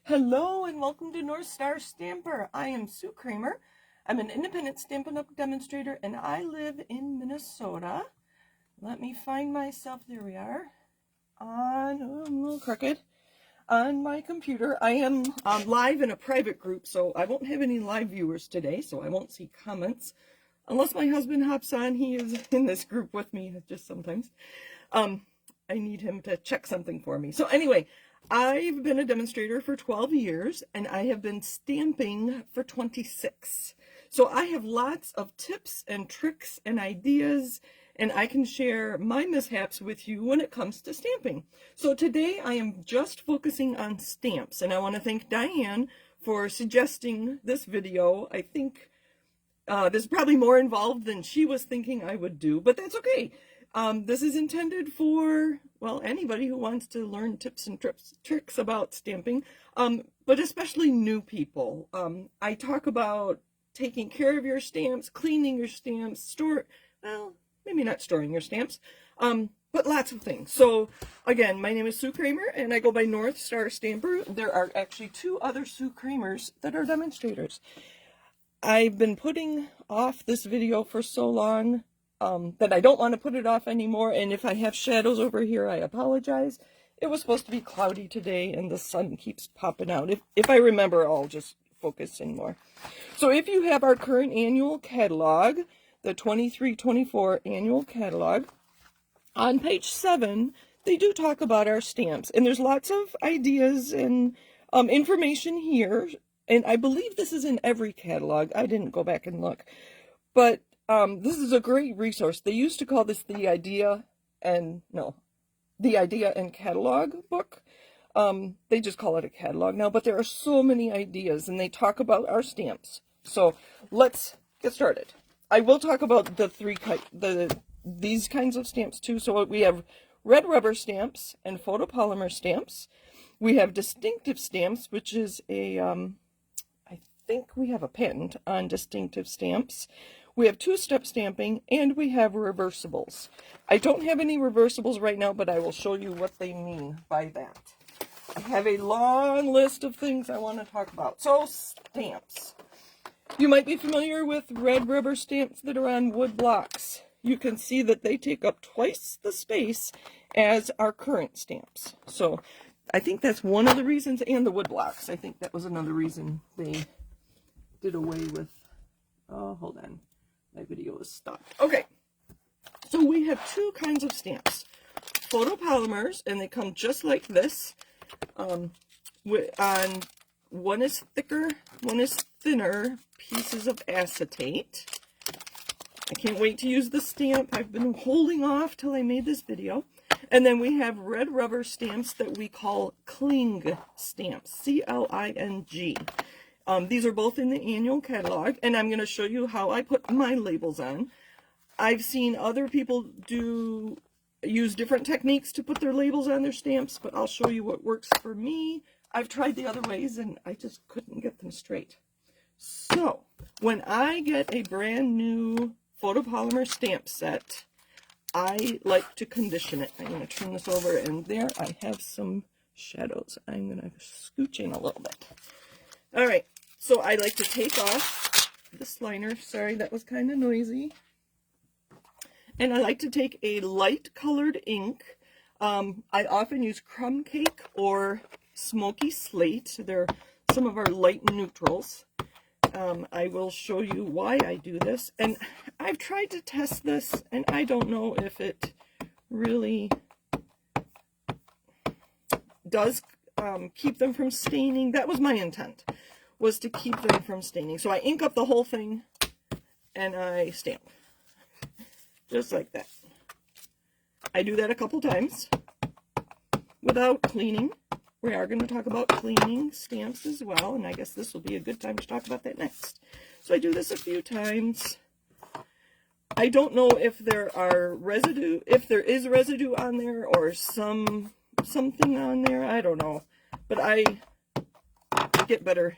Hello and welcome to North Star Stamper. I am Sue Kramer. I'm an independent Stampin' Up! Demonstrator and I live in Minnesota. Let me find myself, there we are, on, oh, I'm a little crooked, on my computer. I am live in a private group, so I won't have any live viewers today, so I won't see comments. Unless my husband hops on, he is in this group with me just sometimes. I need him to check something for me. So anyway, I've been a demonstrator for 12 years and I have been stamping for 26. So I have lots of tips and tricks and ideas, and I can share my mishaps with you when it comes to stamping. So today I am just focusing on stamps, and I want to thank Diane for suggesting this video. I think this is probably more involved than she was thinking I would do, but that's okay. This is intended for, well, anybody who wants to learn tips and tricks about stamping, but especially new people. I talk about taking care of your stamps, cleaning your stamps, well, maybe not storing your stamps, but lots of things. So again, my name is Sue Kramer and I go by North Star Stamper. There are actually two other Sue Kramers that are demonstrators. I've been putting off this video for so long that I don't want to put it off anymore, and if I have shadows over here, I apologize. It was supposed to be cloudy today and the sun keeps popping out. If I remember, I'll just focus in more. So if you have our current annual catalog, the 23-24 annual catalog, on page 7, they do talk about our stamps, and there's lots of ideas and information here. And I believe this is in every catalog. I didn't go back and look. But this is a great resource. They used to call this the Idea and Catalog book. They just call it a catalog now. But there are so many ideas, and they talk about our stamps. So let's get started. I will talk about these kinds of stamps too. So we have red rubber stamps and photopolymer stamps. We have distinctive stamps, which is a I think we have a patent on distinctive stamps. We have two-step stamping, and we have reversibles. I don't have any reversibles right now, but I will show you what they mean by that. I have a long list of things I want to talk about. So, stamps. You might be familiar with red rubber stamps that are on wood blocks. You can see that they take up twice the space as our current stamps. So, I think that's one of the reasons, and the wood blocks. I think that was another reason they did away with, oh, hold on. My video is stopped. Okay, so we have two kinds of stamps. Photopolymers, and they come just like this. One is thicker, one is thinner pieces of acetate. I can't wait to use the stamp. I've been holding off till I made this video. And then we have red rubber stamps that we call cling stamps, C-L-I-N-G. These are both in the annual catalog, and I'm going to show you how I put my labels on. I've seen other people use different techniques to put their labels on their stamps, but I'll show you what works for me. I've tried the other ways, and I just couldn't get them straight. So, when I get a brand new photopolymer stamp set, I like to condition it. I'm going to turn this over, and there I have some shadows. I'm going to scooch in a little bit. All right, so I like to take off this liner. Sorry, that was kind of noisy. And I like to take a light colored ink. I often use Crumb Cake or Smoky Slate. They're some of our light neutrals. I will show you why I do this. And I've tried to test this, and I don't know if it really does keep them from staining. That was my intent, was to keep them from staining. So I ink up the whole thing, and I stamp. Just like that. I do that a couple times without cleaning. We are going to talk about cleaning stamps as well, and I guess this will be a good time to talk about that next. So I do this a few times. I don't know if there is residue on there or something on there. I don't know, but I get better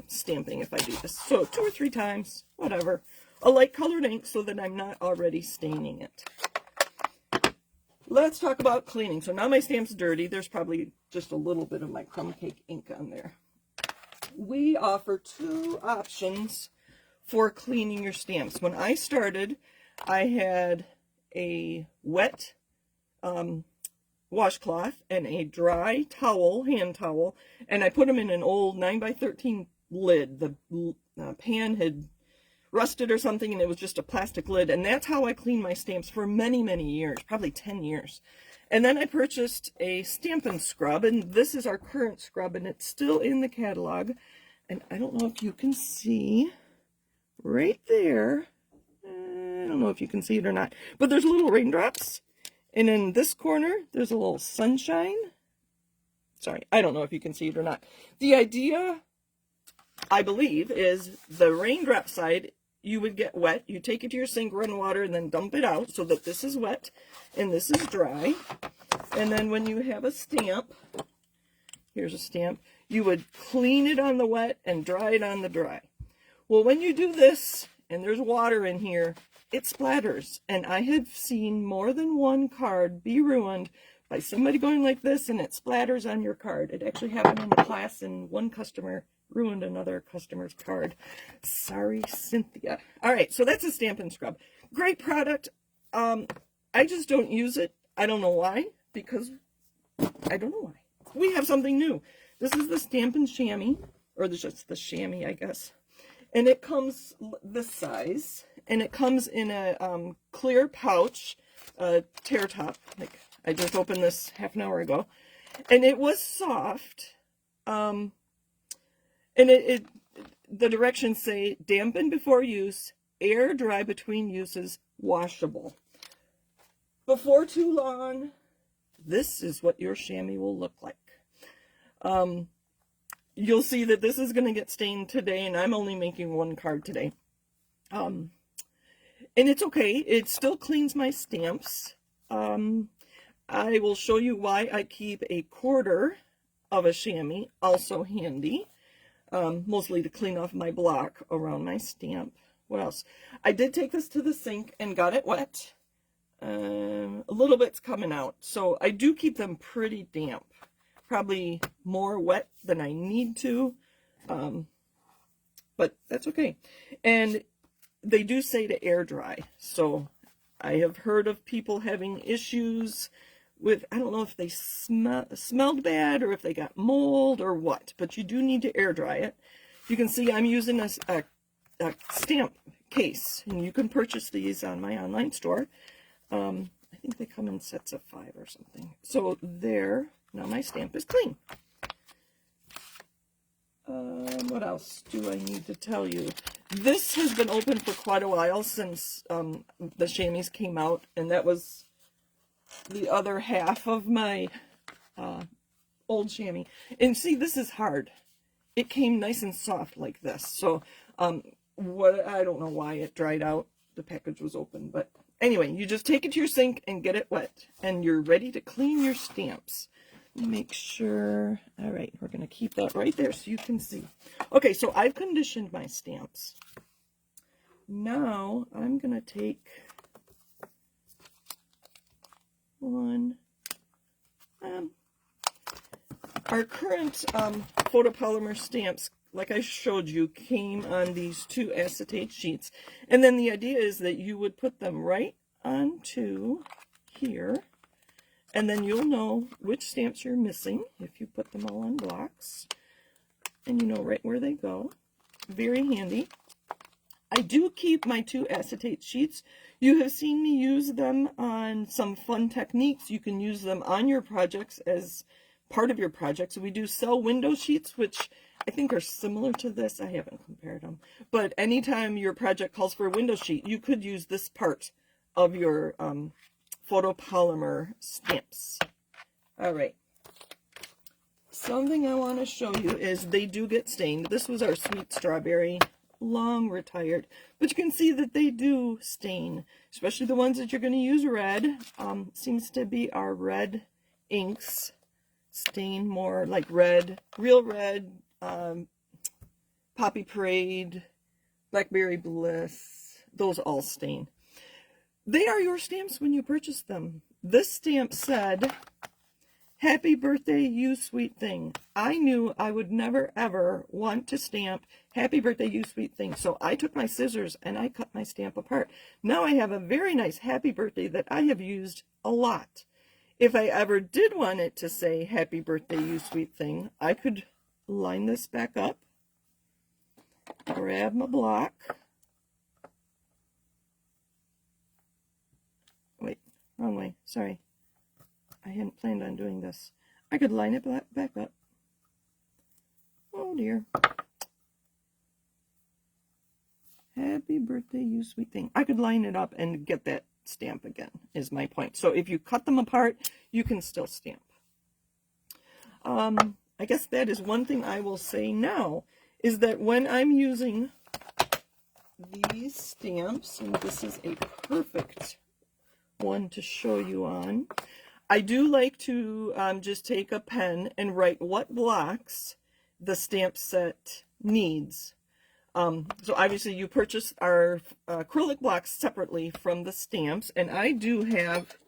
stamping if I do this. So 2 or 3 times, whatever. A light colored ink so that I'm not already staining it. let's talk about cleaning. So now my stamp's dirty. There's probably just a little bit of my crumb cake ink on there. We offer 2 options for cleaning your stamps. When I started, I had a wet washcloth and a dry towel, hand towel, and I put them in an old 9x13 lid. The pan had rusted or something, and it was just a plastic lid, and that's how I cleaned my stamps for many, many years, probably 10 years. And then I purchased a Stampin' Scrub, and this is our current scrub, and it's still in the catalog. And I don't know if you can see right there. I don't know if you can see it or not, but there's little raindrops. And in this corner, there's a little sunshine. Sorry, I don't know if you can see it or not. The idea, I believe, is the raindrop side, you would get wet. You take it to your sink, run water, and then dump it out so that this is wet and this is dry. And then when you have a stamp, here's a stamp, you would clean it on the wet and dry it on the dry. Well, when you do this, and there's water in here, it splatters. And I have seen more than one card be ruined by somebody going like this, and it splatters on your card. It actually happened in class, and one customer ruined another customer's card. Sorry, Cynthia. All right, so that's a Stampin' Scrub. Great product. I just don't use it. I don't know why, because I don't know why. We have something new. This is the Stampin' Chamois, or just the chamois, I guess. And it comes this size, and it comes in a clear pouch, tear top. Like, I just opened this half an hour ago, and it was soft. And the directions say dampen before use, air dry between uses, washable. Before too long, this is what your chamois will look like. You'll see that this is going to get stained today, and I'm only making 1 card today. And it's okay. It still cleans my stamps. I will show you why I keep a 1/4 of a chamois also handy, mostly to clean off my block around my stamp. What else? I did take this to the sink and got it wet. A little bit's coming out, so I do keep them pretty damp. Probably more wet than I need to, but that's okay. And they do say to air dry, so I have heard of people having issues with, I don't know if they smelled bad or if they got mold or what, but you do need to air dry it. You can see I'm using a stamp case, and you can purchase these on my online store. I think they come in sets of 5 or something. So there. Now my stamp is clean. What else do I need to tell you? This has been open for quite a while since the chamois came out, and that was the other half of my old chamois. And see, this is hard. It came nice and soft like this. So I don't know why it dried out. The package was open, but anyway, you just take it to your sink and get it wet, and you're ready to clean your stamps. Make sure. All right, we're going to keep that right there so you can see. Okay, so I've conditioned my stamps. Now I'm going to take one. Our current photopolymer stamps, like I showed you, came on these 2 acetate sheets. And then the idea is that you would put them right onto here. And then you'll know which stamps you're missing if you put them all on blocks. And you know right where they go. Very handy. I do keep my 2 acetate sheets. You have seen me use them on some fun techniques. You can use them on your projects as part of your projects. We do sell window sheets, which I think are similar to this. I haven't compared them. But anytime your project calls for a window sheet, you could use this part of your photopolymer stamps. All right. Something I want to show you is they do get stained. This was our sweet strawberry, long retired, but you can see that they do stain, especially the ones that you're going to use red. Seems to be our red inks stain more like red, real red, Poppy Parade, Blackberry Bliss, those all stain. They are your stamps when you purchase them. This stamp said, "Happy birthday, you sweet thing." I knew I would never ever want to stamp "Happy birthday, you sweet thing." So I took my scissors and I cut my stamp apart. Now I have a very nice happy birthday that I have used a lot. If I ever did want it to say "Happy birthday, you sweet thing," I could line this back up, grab my block. Wait, wrong way, sorry. I hadn't planned on doing this. I could line it back up. Oh dear. Happy birthday, you sweet thing. I could line it up and get that stamp again, is my point. So if you cut them apart, you can still stamp. I guess that is one thing I will say now, is that when I'm using these stamps, and this is a perfect one to show you on, I do like to just take a pen and write what blocks the stamp set needs. So obviously you purchase our acrylic blocks separately from the stamps, and I do have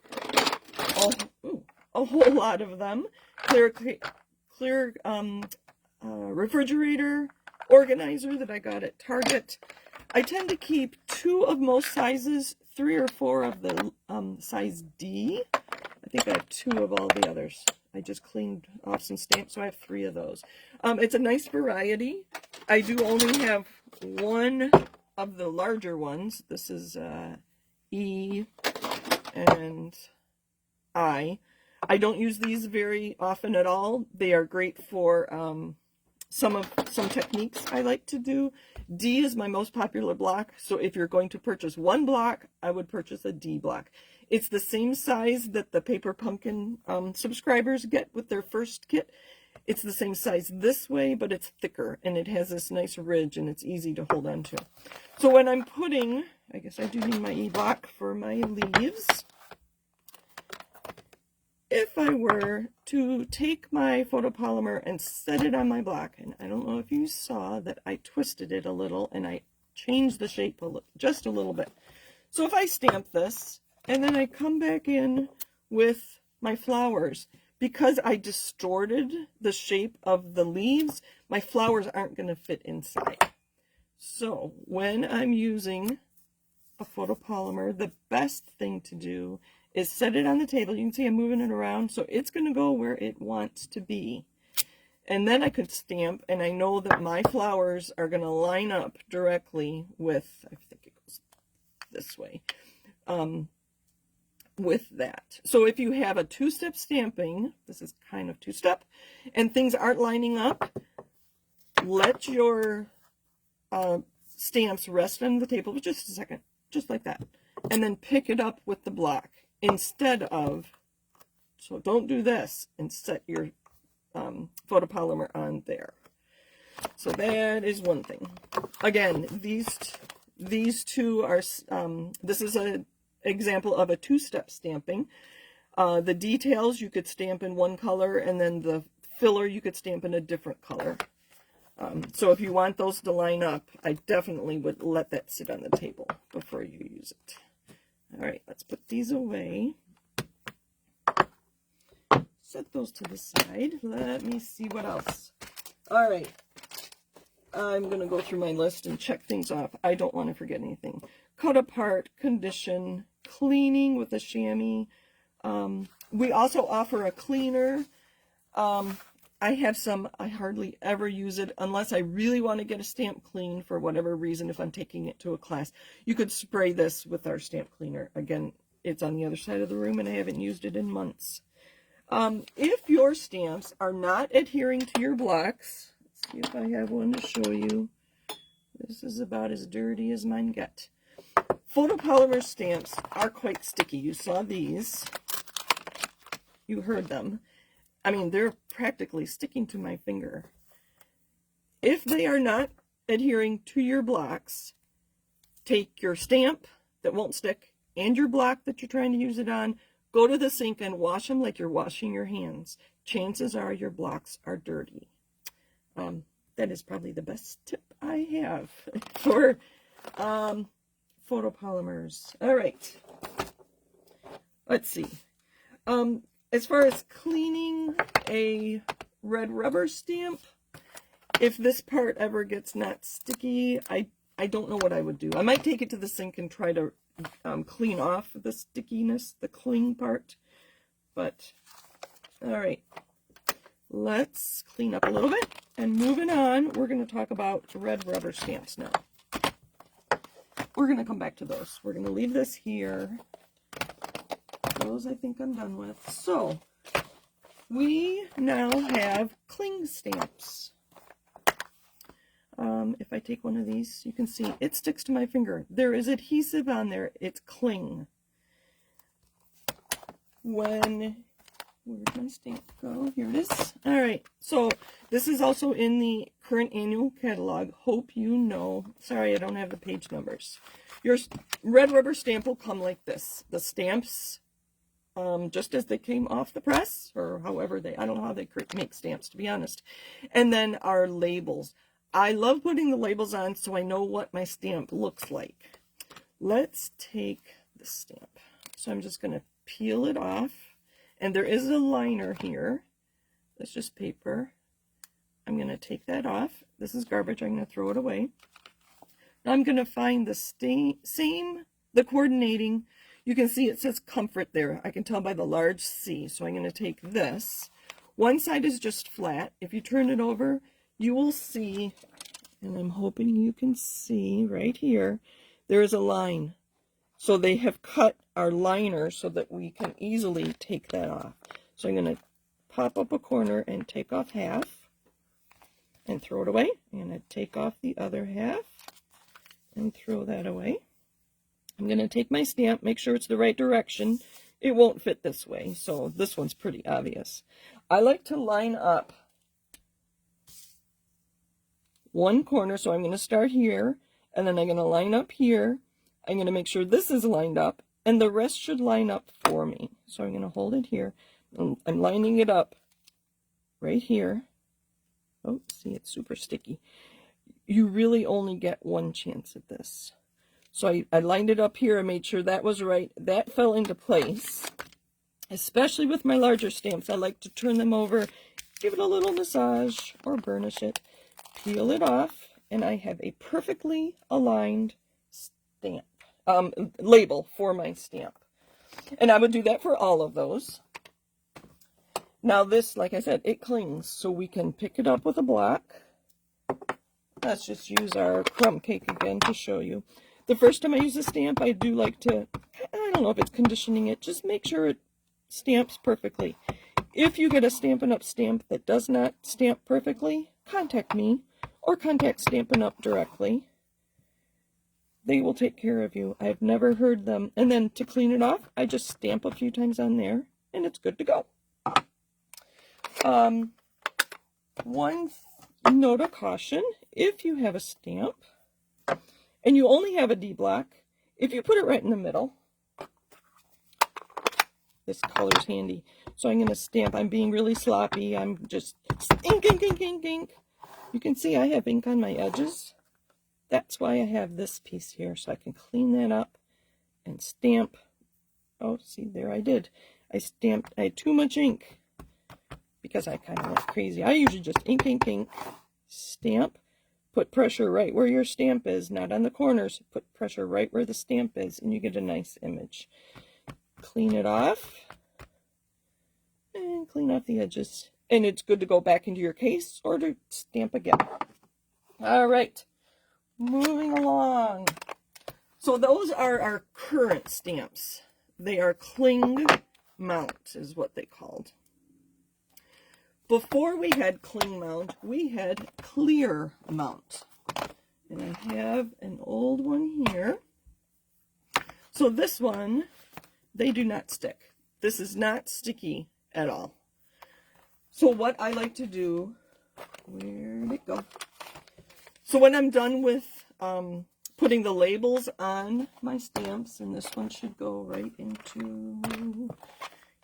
a whole lot of them. Clear refrigerator organizer that I got at Target. I tend to keep 2 of most sizes, 3 or 4 of the size D. I think I have 2 of all the others. I just cleaned off some stamps, so I have 3 of those. It's a nice variety. I do only have 1 of the larger ones. This is E and I. I don't use these very often at all. They are great for some techniques I like to do. D is my most popular block, so if you're going to purchase 1 block, I would purchase a D block. It's the same size that the Paper Pumpkin subscribers get with their first kit. It's the same size this way, but it's thicker, and it has this nice ridge, and it's easy to hold on to. So when I'm putting, I guess I do need my E block for my leaves. If I were to take my photopolymer and set it on my block, and I don't know if you saw that I twisted it a little and I changed the shape just a little bit. So if I stamp this and then I come back in with my flowers, because I distorted the shape of the leaves, my flowers aren't going to fit inside. So when I'm using a photopolymer, the best thing to do is set it on the table. You can see I'm moving it around, so it's going to go where it wants to be. And then I could stamp, and I know that my flowers are going to line up directly with, I think it goes this way, with that. So if you have a 2-step stamping, this is kind of 2-step, and things aren't lining up, let your stamps rest on the table for just a second, just like that, and then pick it up with the block. Instead of, so don't do this and set your photopolymer on there. So that is one thing. Again, these 2 are, this is an example of a 2-step stamping. The details you could stamp in one color, and then the filler you could stamp in a different color. So if you want those to line up, I definitely would let that sit on the table before you use it. All right, let's put these away. Set those to the side. Let me see what else. All right, I'm going to go through my list and check things off. I don't want to forget anything. Cut apart, condition, cleaning with a chamois. We also offer a cleaner. I have some, I hardly ever use it unless I really want to get a stamp clean for whatever reason, if I'm taking it to a class. You could spray this with our stamp cleaner. Again, it's on the other side of the room and I haven't used it in months. If your stamps are not adhering to your blocks, let's see if I have one to show you. This is about as dirty as mine get. Photopolymer stamps are quite sticky. You saw these. You heard them. I mean, they're practically sticking to my finger. If they are not adhering to your blocks, take your stamp that won't stick and your block that you're trying to use it on, go to the sink and wash them like you're washing your hands. Chances are your blocks are dirty. That is probably the best tip I have for photopolymers. All right. Let's see. As far as cleaning a red rubber stamp, if this part ever gets not sticky, I don't know what I would do. I might take it to the sink and try to clean off the stickiness, the cling part. But, all right, let's clean up a little bit. And moving on, we're going to talk about red rubber stamps now. We're going to come back to those. We're going to leave this here. Those I think I'm done with. So, we now have cling stamps. If I take one of these, you can see it sticks to my finger. There is adhesive on there. It's cling. Where'd my stamp go? Here it is. All right. So this is also in the current annual catalog. Hope you know. Sorry, I don't have the page numbers. Your red rubber stamp will come like this. The stamps, just as they came off the press, or however I don't know how they make stamps, to be honest. And then our labels. I love putting the labels on so I know what my stamp looks like. Let's take the stamp. So I'm just going to peel it off. And there is a liner here. That's just paper. I'm going to take that off. This is garbage. I'm going to throw it away. Now I'm going to find the coordinating. You can see it says comfort there. I can tell by the large C. So I'm going to take this. One side is just flat. If you turn it over, you will see, and I'm hoping you can see right here, there is a line. So they have cut our liner so that we can easily take that off. So I'm going to pop up a corner and take off half and throw it away. I'm going to take off the other half and throw that away. I'm going to take my stamp, make sure it's the right direction. It won't fit this way, so this one's pretty obvious. I like to line up one corner, so I'm going to start here, and then I'm going to line up here. I'm going to make sure this is lined up, and the rest should line up for me. So I'm going to hold it here. I'm lining it up right here. Oh, see, it's super sticky. You really only get one chance at this. So I lined it up here. I made sure that was right. That fell into place. Especially with my larger stamps, I like to turn them over, give it a little massage, or burnish it. Peel it off, and I have a perfectly aligned stamp, label for my stamp. And I would do that for all of those. Now this, like I said, it clings, so we can pick it up with a block. Let's just use our crumb cake again to show you. The first time I use a stamp, I do like to, I don't know if it's conditioning it, just make sure it stamps perfectly. If you get a Stampin' Up! Stamp that does not stamp perfectly, contact me or contact Stampin' Up! Directly. They will take care of you. I've never heard them. And then to clean it off, I just stamp a few times on there and it's good to go. One note of caution, if you have a stamp and you only have a D block, if you put it right in the middle, this color's handy. So I'm going to stamp. I'm being really sloppy. I'm just ink, ink, ink, ink, ink. You can see I have ink on my edges. That's why I have this piece here, so I can clean that up and stamp. Oh, see, there I did. I stamped. I had too much ink because I kind of went crazy. I usually just ink, ink, ink, stamp, put pressure right where your stamp is, not on the corners. Put pressure right where the stamp is, and you get a nice image. Clean it off and clean off the edges, and it's good to go back into your case or to stamp again. All right, moving along. So those are our current stamps. They are cling mount is what they called. Before we had cling mount, we had clear mount, and I have an old one here. So this one, they do not stick. This is not sticky at all. So what I like to do, where'd it go? So when I'm done with putting the labels on my stamps, and this one should go right into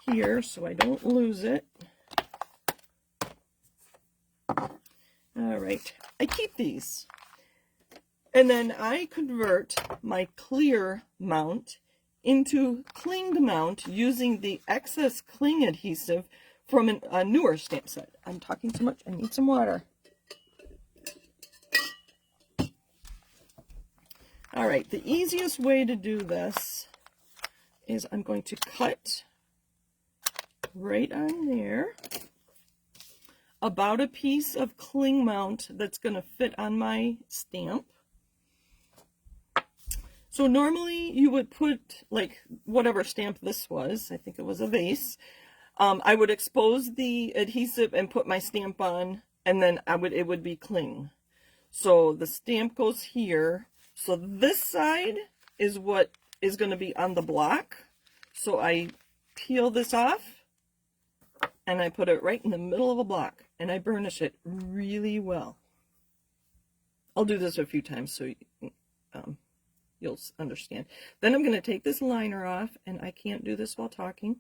here so I don't lose it. All right, I keep these. And then I convert my clear mount into clinged mount using the excess cling adhesive from a newer stamp set. I'm talking too much. I need some water. All right, the easiest way to do this is I'm going to cut right on there about a piece of cling mount that's going to fit on my stamp. So normally you would put, like, whatever stamp this was, I think it was a vase, I would expose the adhesive and put my stamp on, and then it would be cling. So the stamp goes here. So this side is what is going to be on the block. So I peel this off and I put it right in the middle of a block and I burnish it really well. I'll do this a few times so you'll understand. Then I'm going to take this liner off, and I can't do this while talking,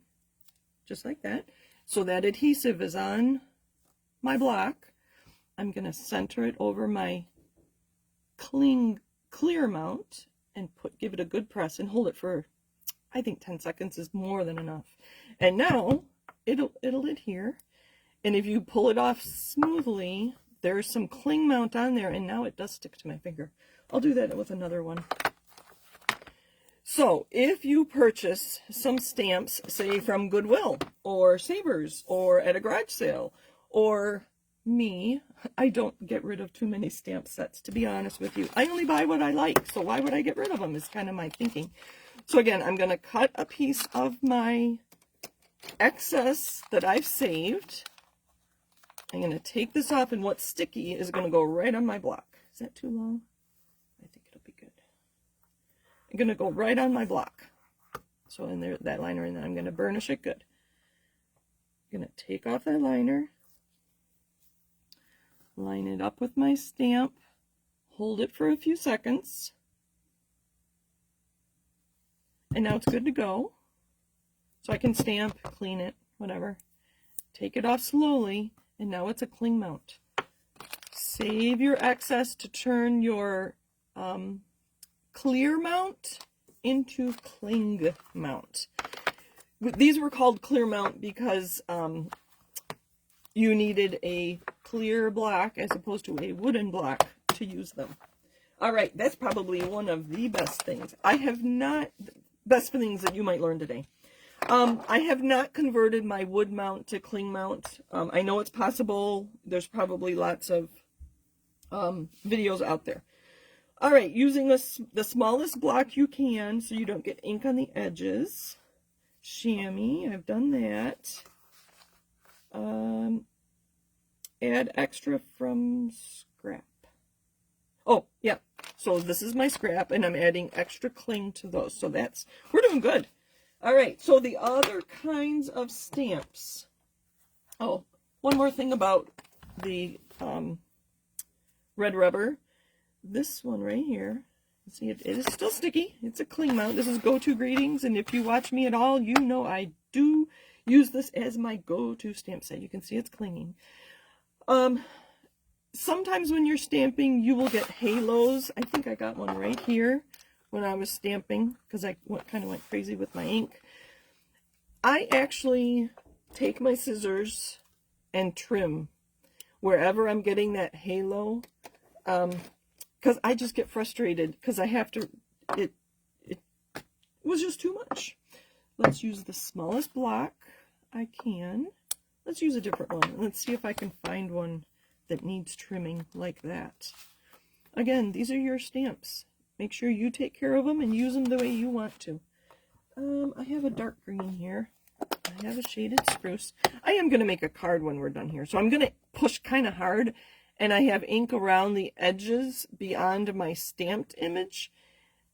just like that. So that adhesive is on my block. I'm going to center it over my clear mount and give it a good press and hold it for, I think 10 seconds is more than enough. And now it'll adhere. And if you pull it off smoothly, there's some cling mount on there, and now it does stick to my finger. I'll do that with another one. So if you purchase some stamps, say from Goodwill or Savers or at a garage sale, or me, I don't get rid of too many stamp sets, to be honest with you. I only buy what I like, so why would I get rid of them is kind of my thinking. So again, I'm going to cut a piece of my excess that I've saved. I'm going to take this off, and what's sticky is going to go right on my block. Is that too long? I think it'll be good. I'm going to go right on my block. So in there, that liner, and then I'm going to burnish it good. I'm going to take off that liner, line it up with my stamp, hold it for a few seconds, and now it's good to go. So I can stamp, clean it, whatever. Take it off slowly, and now it's a cling mount. Save your excess to turn your clear mount into cling mount. These were called clear mount because you needed a clear block as opposed to a wooden block to use them. All right, that's probably one of the best things. Best things that you might learn today. I have not converted my wood mount to cling mount. I know it's possible. There's probably lots of videos out there. All right, using the smallest block you can so you don't get ink on the edges. Chamois, I've done that. Add extra from scrap. Oh, yeah. So this is my scrap, and I'm adding extra cling to those. So we're doing good. All right, so the other kinds of stamps. Oh, one more thing about the red rubber. This one right here, see, it is still sticky. It's a cling mount. This is Go-To Greetings, and if you watch me at all, you know I do use this as my go-to stamp set. You can see it's clinging. Sometimes when you're stamping, you will get halos. I think I got one right here when I was stamping because I kind of went crazy with my ink. I actually take my scissors and trim wherever I'm getting that halo, because I just get frustrated because I have to, it was just too much. Let's use the smallest block I can. Let's use a different one. Let's see if I can find one that needs trimming like that. Again, these are your stamps. Make sure you take care of them and use them the way you want to. I have a dark green here. I have a shaded spruce. I am going to make a card when we're done here. So I'm going to push kind of hard, and I have ink around the edges beyond my stamped image.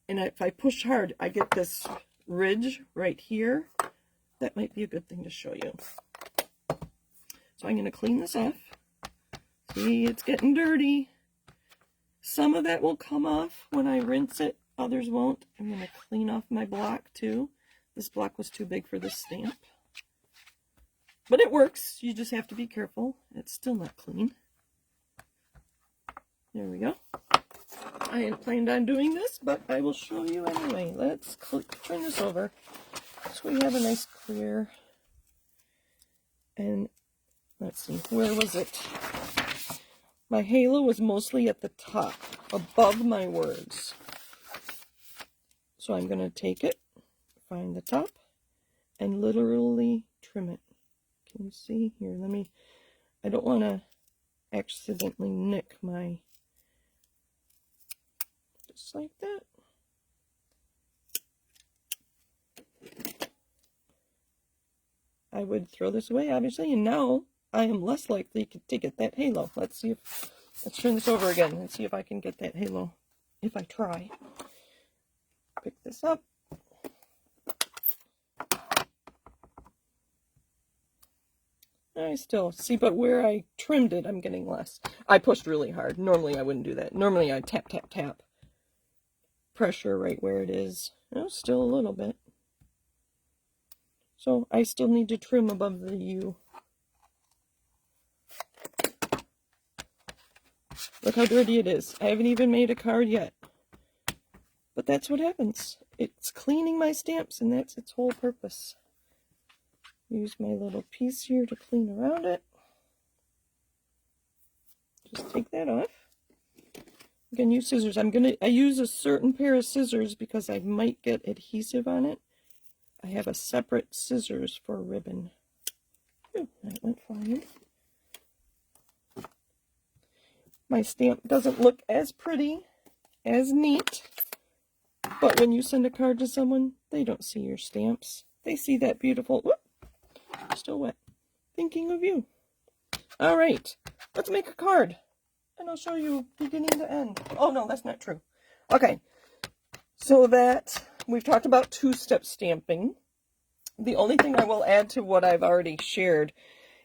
And if I push hard, I get this ridge right here. That might be a good thing to show you. So I'm going to clean this off. See, it's getting dirty. Some of that will come off when I rinse it. Others won't. I'm going to clean off my block too. This block was too big for this stamp. But it works. You just have to be careful. It's still not clean. There we go. I hadn't planned on doing this, but I will show you anyway. Let's turn this over so we have a nice clear. And let's see, where was it? My halo was mostly at the top, above my words. So I'm going to take it, find the top, and literally trim it. Can you see? Here, I don't want to accidentally nick my, just like that. I would throw this away, obviously, and now I am less likely to get that halo. Let's turn this over again and see if I can get that halo, if I try. Pick this up. I still see, but where I trimmed it, I'm getting less. I pushed really hard. Normally I wouldn't do that. Normally I tap, tap, tap. Pressure right where it is. Oh, still a little bit. So I still need to trim above the U. Look how dirty it is. I haven't even made a card yet. But that's what happens. It's cleaning my stamps, and that's its whole purpose. Use my little piece here to clean around it. Just take that off. You can use scissors. I use a certain pair of scissors because I might get adhesive on it. I have a separate scissors for ribbon. Ooh, that went flying. My stamp doesn't look as pretty, as neat, but when you send a card to someone, they don't see your stamps. They see that beautiful, whoop, still wet, thinking of you. All right, let's make a card, and I'll show you beginning to end. Oh, no, that's not true. Okay, so that we've talked about two-step stamping. The only thing I will add to what I've already shared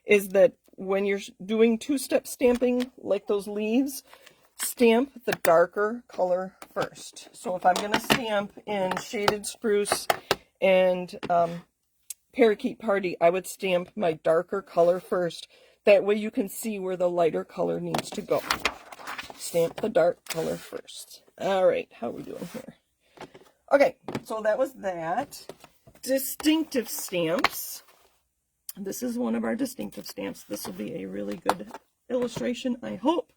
is that when you're doing two-step stamping, like those leaves, stamp the darker color first. So if I'm going to stamp in Shaded Spruce and Parakeet Party, I would stamp my darker color first. That way you can see where the lighter color needs to go. Stamp the dark color first. All right, how are we doing here? Okay, so that was that. Distinctive stamps. This is one of our distinctive stamps. This will be a really good illustration, I hope.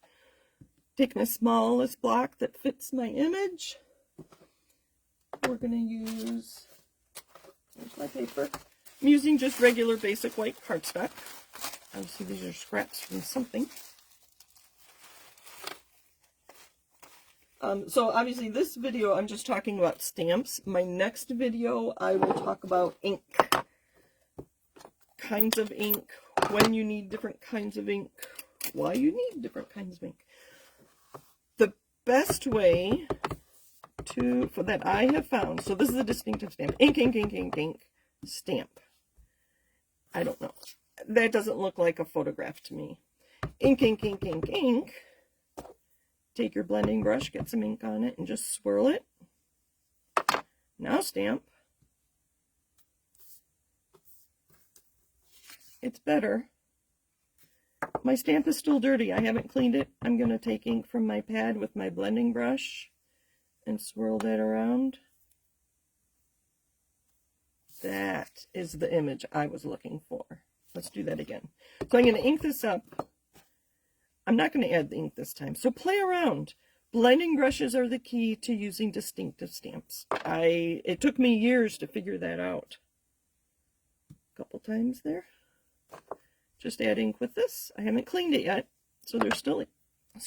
Taking a smallest block that fits my image. We're going to use, here's my paper. I'm using just regular basic white cardstock. Obviously these are scraps from something. So obviously this video I'm just talking about stamps. My next video I will talk about ink. Kinds of ink, when you need different kinds of ink, why you need different kinds of ink. The best way for that I have found, so this is a distinctive stamp, ink, ink, ink, ink, ink, stamp. I don't know. That doesn't look like a photograph to me. Ink, ink, ink, ink, ink. Take your blending brush, get some ink on it, and just swirl it. Now stamp. It's better. My stamp is still dirty. I haven't cleaned it. I'm going to take ink from my pad with my blending brush and swirl that around. That is the image I was looking for. Let's do that again. So I'm going to ink this up. I'm not going to add the ink this time. So play around. Blending brushes are the key to using distinctive stamps. It took me years to figure that out. A couple times there. Just add ink with this. I haven't cleaned it yet, so there's still,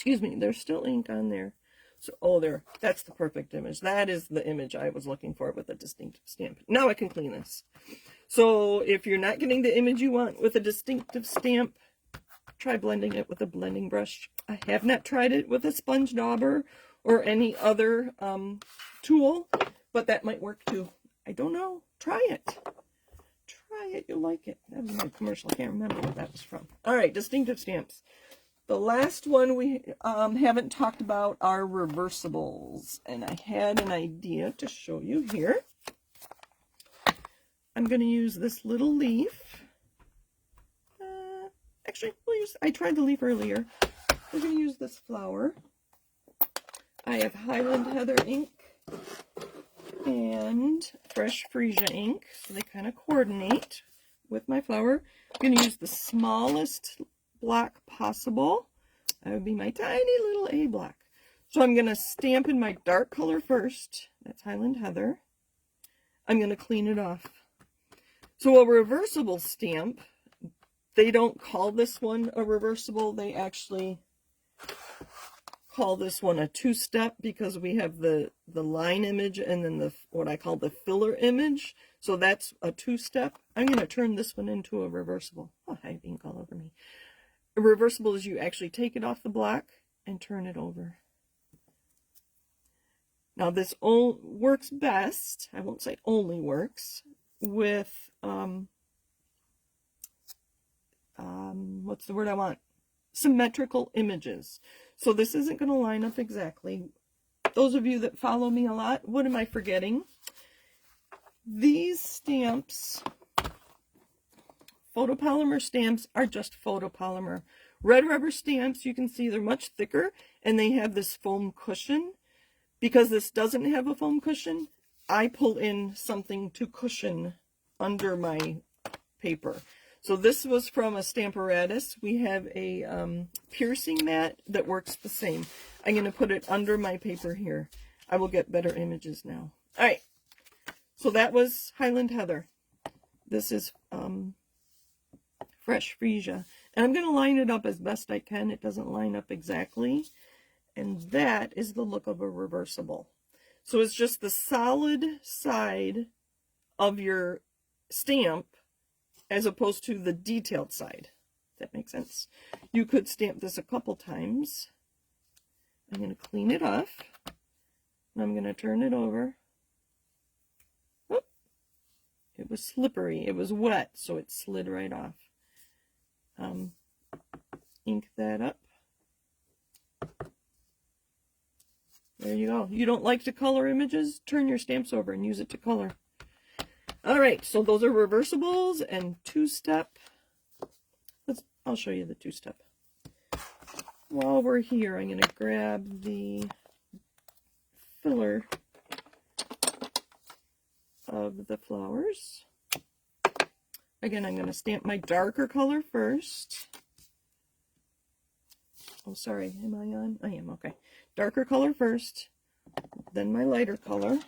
there's still ink on there. So, oh, there, that's the perfect image. That is the image I was looking for with a distinctive stamp. Now I can clean this. So if you're not getting the image you want with a distinctive stamp, try blending it with a blending brush. I have not tried it with a sponge dauber or any other tool, but that might work too. I don't know. Try it. Try it. You'll like it. That was my commercial. I can't remember what that was from. All right, distinctive stamps. The last one we haven't talked about are reversibles, and I had an idea to show you here. I'm going to use this little leaf. Actually, I tried the leaf earlier. We're going to use this flower. I have Highland Heather ink and Fresh Freesia ink, so they kind of coordinate with my flower. I'm going to use the smallest block possible. That would be my tiny little A block. So I'm going to stamp in my dark color first. That's Highland Heather. I'm going to clean it off. So a reversible stamp, they don't call this one a reversible. They actually call this one a two-step because we have the line image and then the what I call the filler image. So that's a two-step. I'm going to turn this one into a reversible. Oh, I have ink all over me. A reversible is you actually take it off the block and turn it over. Now this works best, I won't say only works, with, what's the word I want? Symmetrical images. So this isn't going to line up exactly. Those of you that follow me a lot, what am I forgetting? These stamps, photopolymer stamps, are just photopolymer. Red rubber stamps, you can see they're much thicker and they have this foam cushion. Because this doesn't have a foam cushion, I pull in something to cushion under my paper. So this was from a Stamparatus. We have a piercing mat that works the same. I'm going to put it under my paper here. I will get better images now. All right. So that was Highland Heather. This is Fresh Freesia. And I'm going to line it up as best I can. It doesn't line up exactly. And that is the look of a reversible. So it's just the solid side of your stamp as opposed to the detailed side. If that makes sense. You could stamp this a couple times. I'm going to clean it off. And I'm going to turn it over. Whoop. It was slippery. It was wet, so it slid right off. Ink that up. There you go. You don't like to color images? Turn your stamps over and use it to color. All right, so those are reversibles and two-step. I'll show you the two-step. While we're here, I'm going to grab the filler of the flowers. Again, I'm going to stamp my darker color first. Oh, sorry. Am I on? I am. Okay. Darker color first, then my lighter color.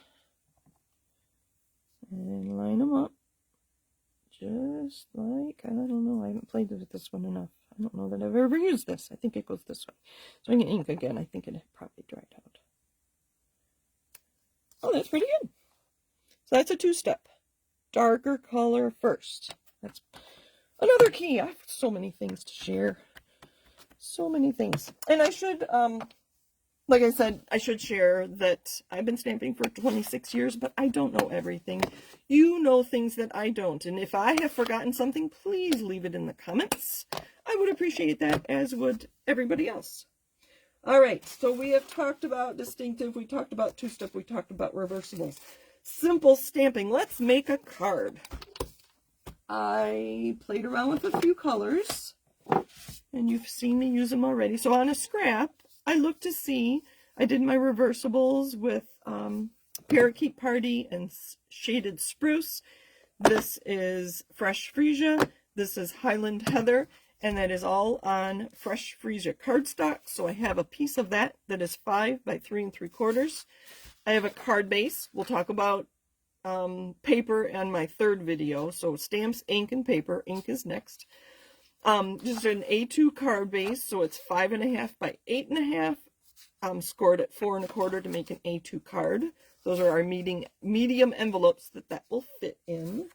And line them up. Just like, I don't know, I haven't played with this one enough. I don't know that I've ever used this. I think it goes this way. So I'm going to ink again. I think it probably dried out. Oh, that's pretty good. So that's a two-step. Darker color first. That's another key. I have so many things to share. So many things. And I should, like I said, I should share that I've been stamping for 26 years, but I don't know everything. You know things that I don't. And if I have forgotten something, please leave it in the comments. I would appreciate that, as would everybody else. All right, so we have talked about distinctive, we talked about two-step, we talked about reversibles. Simple stamping. Let's make a card. I played around with a few colors, and you've seen me use them already. So on a scrap, I looked to see, I did my reversibles with Parakeet Party and Shaded Spruce. This is Fresh Freesia. This is Highland Heather. And that is all on Fresh Freesia cardstock. So I have a piece of that is 5 by 3 3/4. I have a card base. We'll talk about paper in my third video. So stamps, ink, and paper. Ink is next. This is an A2 card base. So it's 5.5 by 8.5. Scored at 4 1/4 to make an A2 card. Those are our medium envelopes that will fit in.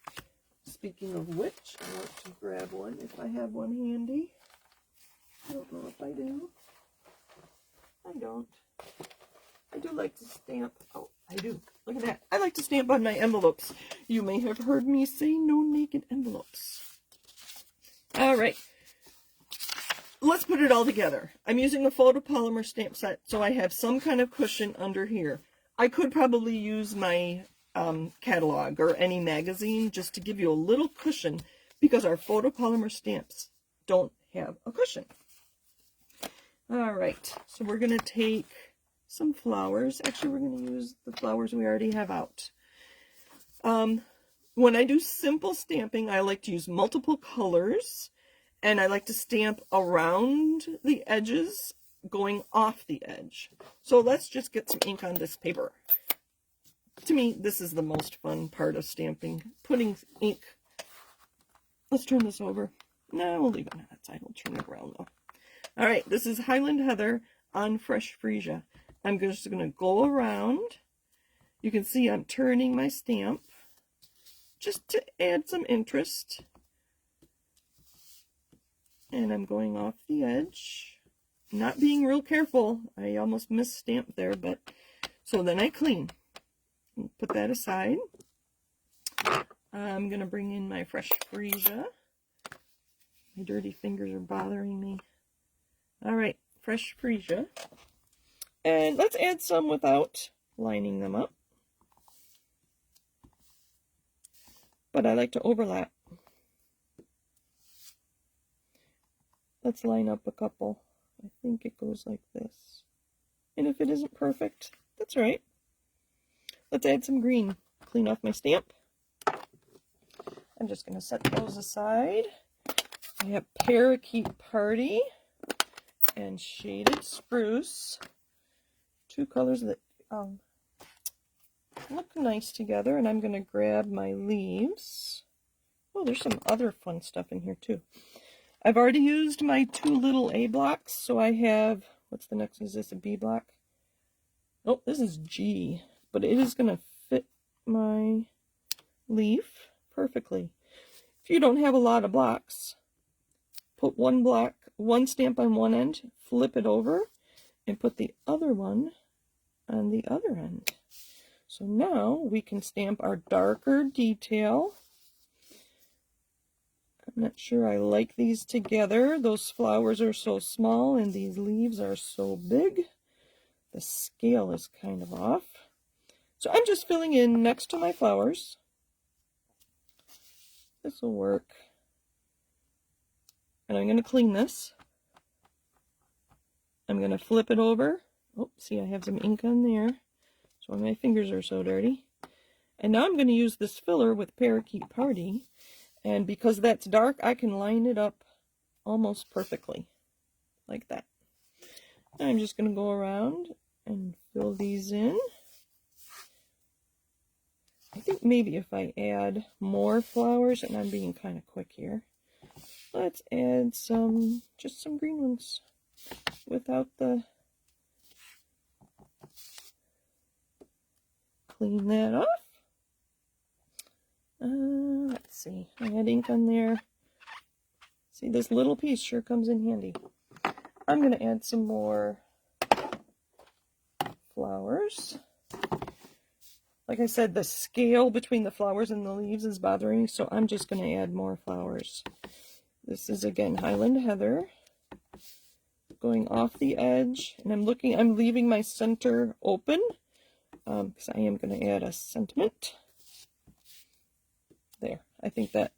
Speaking of which, I want to grab one if I have one handy. I don't know if I do. I don't. I do like to stamp. Oh, I do. Look at that. I like to stamp on my envelopes. You may have heard me say no naked envelopes. All right. Let's put it all together. I'm using a photopolymer stamp set, so I have some kind of cushion under here. I could probably use my catalog or any magazine just to give you a little cushion, because our photopolymer stamps don't have a cushion. All right, so we're going to take some flowers. Actually, we're going to use the flowers we already have out. When I do simple stamping, I like to use multiple colors, and I like to stamp around the edges, going off the edge. So let's just get some ink on this paper. To me, this is the most fun part of stamping, putting ink. Let's turn this over. No, we'll leave it on that side. We'll turn it around though. All right, this is Highland Heather on Fresh Freesia. I'm just going to go around. You can see I'm turning my stamp just to add some interest. And I'm going off the edge. Not being real careful. I almost misstamped there, but so then I clean. Put that aside. I'm going to bring in my Fresh Freesia. My dirty fingers are bothering me. All right, Fresh Freesia. And let's add some without lining them up. But I like to overlap. Let's line up a couple. I think it goes like this. And if it isn't perfect, that's all right. Let's add some green. Clean off my stamp. I'm just going to set those aside. I have Parakeet Party and Shaded Spruce. Two colors that look nice together. And I'm going to grab my leaves. Oh, there's some other fun stuff in here too. I've already used my 2 little A blocks, so I have, what's the next? Is this a B block? Oh, this is G, but it is going to fit my leaf perfectly. If you don't have a lot of blocks, put one stamp on one end, flip it over, and put the other one on the other end. So now we can stamp our darker detail. I'm not sure I like these together. Those flowers are so small and these leaves are so big. The scale is kind of off. So I'm just filling in next to my flowers. This will work. And I'm going to clean this. I'm going to flip it over. Oh, see, I have some ink on there. So my fingers are so dirty. And now I'm going to use this filler with Parakeet Party. And because that's dark, I can line it up almost perfectly, like that. I'm just going to go around and fill these in. I think maybe if I add more flowers, and I'm being kind of quick here, let's add just some green ones without the... Clean that off. Let's see, I had ink on there. See, this little piece sure comes in handy. I'm going to add some more flowers. Like I said, the scale between the flowers and the leaves is bothering me, so I'm just going to add more flowers. This is, again, Highland Heather. Going off the edge, and I'm leaving my center open, because I am going to add a sentiment. There, I think that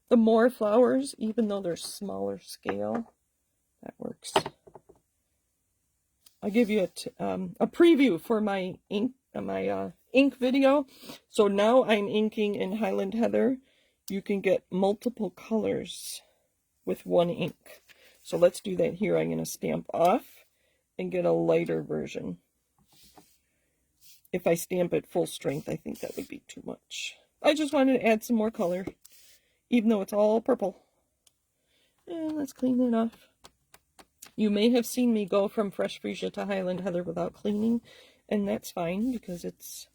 the more flowers, even though they're smaller scale, that works. I'll give you a preview for my ink video. So now I'm inking in Highland Heather. You can get multiple colors with one ink. So let's do that here. I'm going to stamp off and get a lighter version. If I stamp at full strength, I think that would be too much. I just wanted to add some more color, even though it's all purple. And let's clean that off. You may have seen me go from Fresh Freesia to Highland Heather without cleaning, and that's fine because it's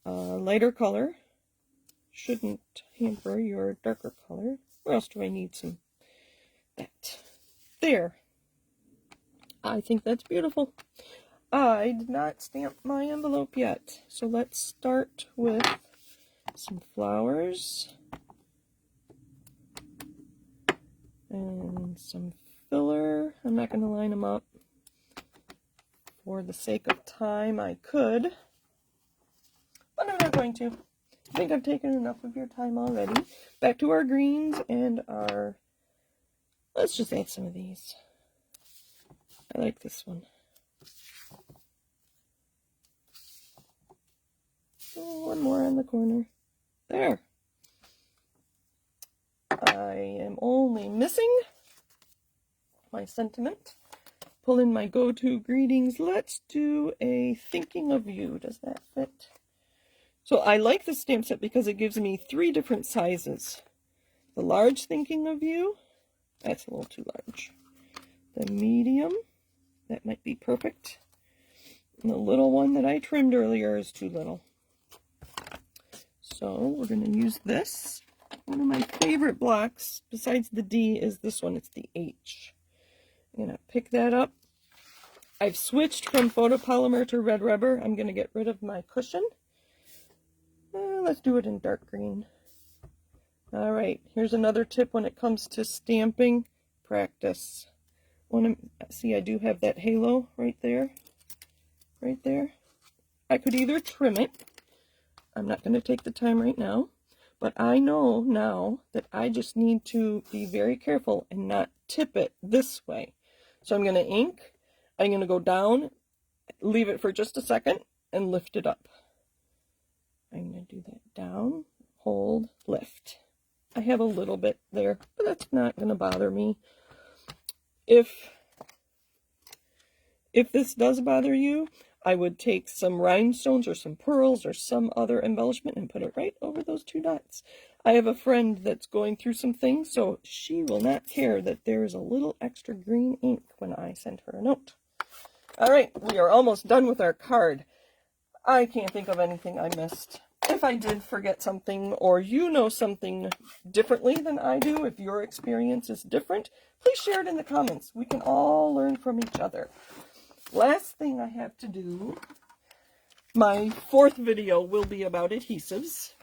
a lighter color. Shouldn't hamper your darker color. Where else do I need some? That. There. I think that's beautiful. I did not stamp my envelope yet, so let's start with some flowers and some filler. I'm not going to line them up for the sake of time. I could, but I'm not going to. I think I've taken enough of your time already. Back to our greens and our... Let's just add some of these. I like this one. Oh, one more on the corner. There. I am only missing my sentiment. Pull in my go-to greetings. Let's do a thinking of you. Does that fit? So I like the stamp set because it gives me 3 different sizes. The large thinking of you, that's a little too large. The medium, that might be perfect. And the little one that I trimmed earlier is too little. So we're going to use this. One of my favorite blocks, besides the D, is this one. It's the H. I'm going to pick that up. I've switched from photopolymer to red rubber. I'm going to get rid of my cushion. Let's do it in dark green. All right, here's another tip when it comes to stamping. Practice. See, I do have that halo right there. Right there. I could either trim it. I'm not going to take the time right now. But I know now that I just need to be very careful and not tip it this way. So I'm going to ink. I'm going to go down, leave it for just a second, and lift it up. I'm going to do that down, hold, lift. I have a little bit there, but that's not going to bother me. If this does bother you, I would take some rhinestones or some pearls or some other embellishment and put it right over those 2 dots. I have a friend that's going through some things, so she will not care that there is a little extra green ink when I send her a note. All right, we are almost done with our card. I can't think of anything I missed. If I did forget something, or you know something differently than I do, if your experience is different, please share it in the comments. We can all learn from each other. Last thing I have to do, my 4th video will be about adhesives.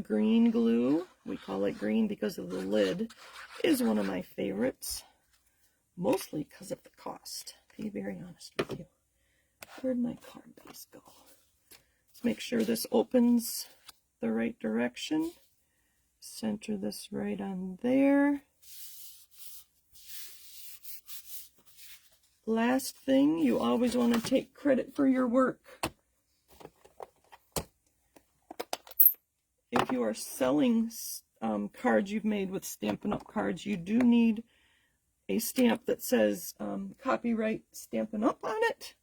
Green glue, we call it green because of the lid, is one of my favorites. Mostly because of the cost, to be very honest with you. Where'd my card base go? Let's make sure this opens the right direction. Center this right on there. Last thing, you always want to take credit for your work. If you are selling cards you've made with Stampin' Up! Cards, you do need a stamp that says copyright Stampin' Up! On it.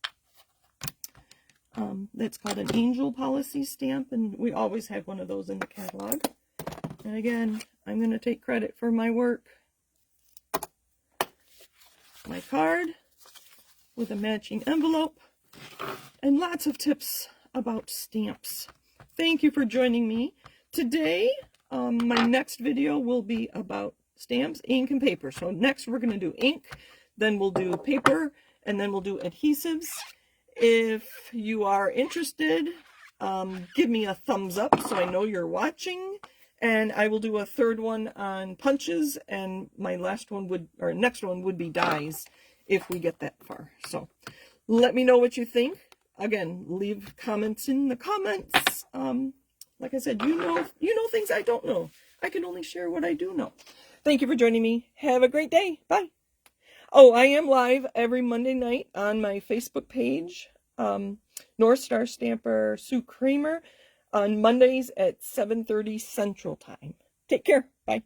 That's called an Angel Policy stamp, and we always have one of those in the catalog. And again, I'm going to take credit for my work. My card with a matching envelope and lots of tips about stamps. Thank you for joining me. Today, my next video will be about stamps, ink, and paper. So next we're going to do ink, then we'll do paper, and then we'll do adhesives. If you are interested, give me a thumbs up so I know you're watching. And I will do a 3rd one on punches, and my next one would be dies if we get that far. So let me know what you think. Again, leave comments in the comments. Like I said, you know things I don't know. I can only share what I do know. Thank you for joining me. Have a great day. Bye. Oh, I am live every Monday night on my Facebook page, North Star Stamper Sue Kramer, on Mondays at 7:30 Central Time. Take care. Bye.